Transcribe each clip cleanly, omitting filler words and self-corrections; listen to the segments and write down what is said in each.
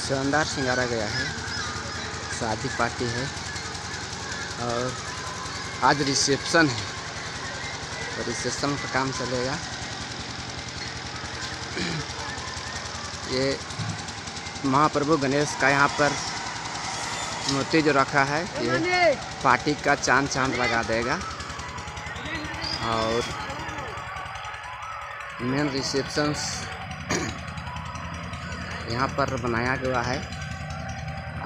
शानदार सिंगारा गया है। शादी पार्टी है और आज रिसेप्शन है, तो रिसेप्शन का काम चलेगा। ये महाप्रभु गणेश का यहाँ पर मूर्ति जो रखा है, ये पार्टी का चांद लगा देगा। और मेन रिसेप्शन यहाँ पर बनाया गया है।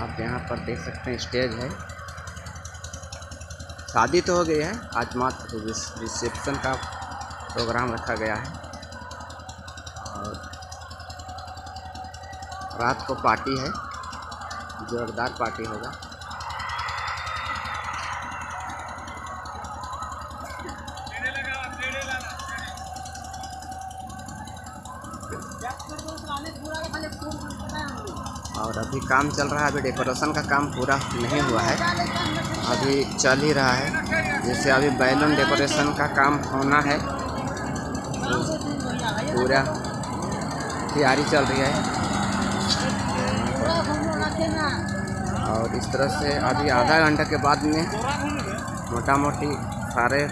आप यहाँ पर देख सकते हैं, स्टेज है। शादी तो हो गई है, आज मात्र रिसेप्शन का प्रोग्राम रखा गया है। और रात को पार्टी है, जोरदार पार्टी होगा। और अभी काम चल रहा है, अभी डेकोरेशन का काम पूरा नहीं हुआ है, अभी चल ही रहा है। जैसे अभी बैलून डेकोरेशन का काम होना है, पूरा तैयारी चल रही है। और इस तरह से अभी आधा घंटा के बाद में मोटा मोटी सारे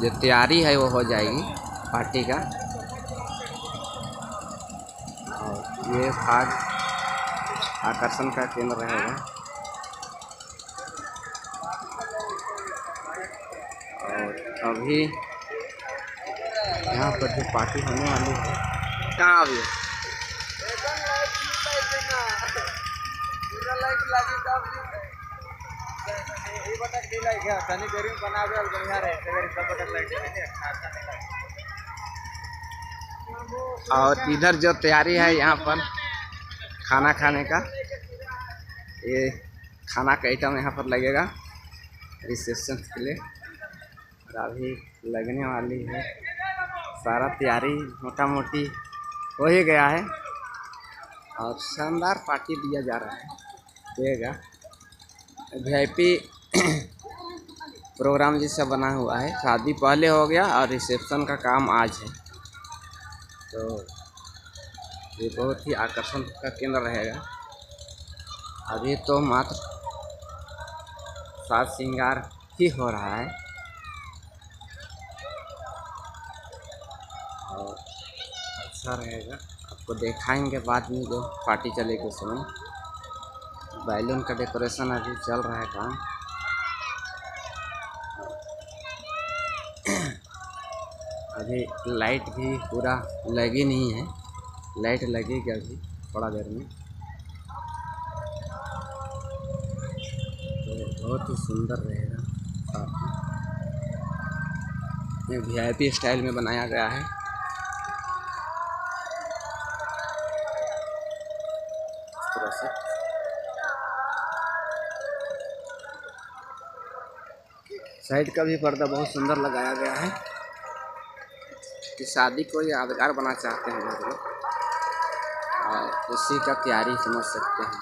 जो तैयारी है वो हो जाएगी पार्टी का। और ये भाग आकर्षण का केंद्र रहेगा। और अभी यहाँ पर जो पार्टी होने वाली है, कहाँ अभी और इधर जो तैयारी है यहाँ पर खाना खाने का, ये खाना का आइटम यहाँ पर लगेगा रिसेप्शन के लिए। और अभी लगने वाली है, सारा तैयारी मोटा मोटी हो ही गया है। और शानदार पार्टी दिया जा रहा है, देगा। वीआईपी प्रोग्राम जैसा बना हुआ है। शादी पहले हो गया और रिसेप्शन का काम आज है, तो ये बहुत ही आकर्षण का केंद्र रहेगा। अभी तो मात्र साज श्रृंगार ही हो रहा है। और अच्छा रहेगा, आपको दिखाएंगे बाद में जो पार्टी चलेगी उस समय। बैलून का डेकोरेशन अभी चल रहा है काम। अभी लाइट भी पूरा लगी नहीं है, लाइट लगेगी अभी थोड़ा देर में। तो बहुत ही सुंदर रहेगा। ये वीआईपी स्टाइल में बनाया गया है। इस तरह से साइड का भी पर्दा बहुत सुंदर लगाया गया है कि शादी को यादगार बनाना चाहते हैं लोग, और उसी का तैयारी समझ सकते हैं।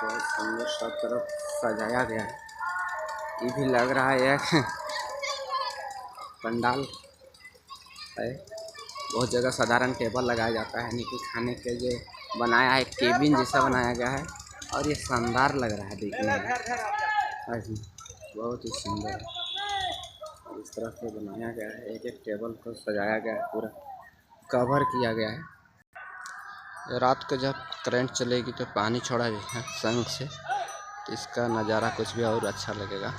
बहुत सुंदर सब तरफ सजाया गया है। ये भी लग रहा है एक पंडाल है। बहुत जगह साधारण टेबल लगाया जाता है, यानी कि खाने के जो बनाया है केबिन जैसा बनाया गया है। और ये शानदार लग रहा है देखने में, बहुत ही सुंदर। इस तरह से बनाया गया है, एक एक टेबल को सजाया गया है, पूरा कवर किया गया है। रात को जब करंट चलेगी तो पानी छोड़ा गया है संग से, तो इसका नज़ारा कुछ भी और अच्छा लगेगा।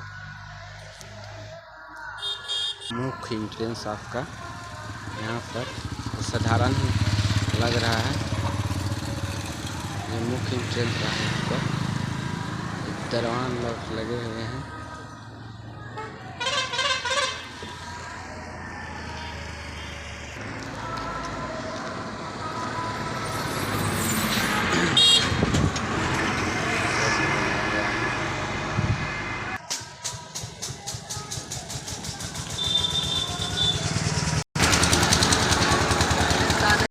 मुख्य एंट्रेंस आपका यहाँ पर साधारण ही लग रहा है। ये मुख्य एंट्रेंस है, यहाँ पर दरवान लोग लगे हुए हैं।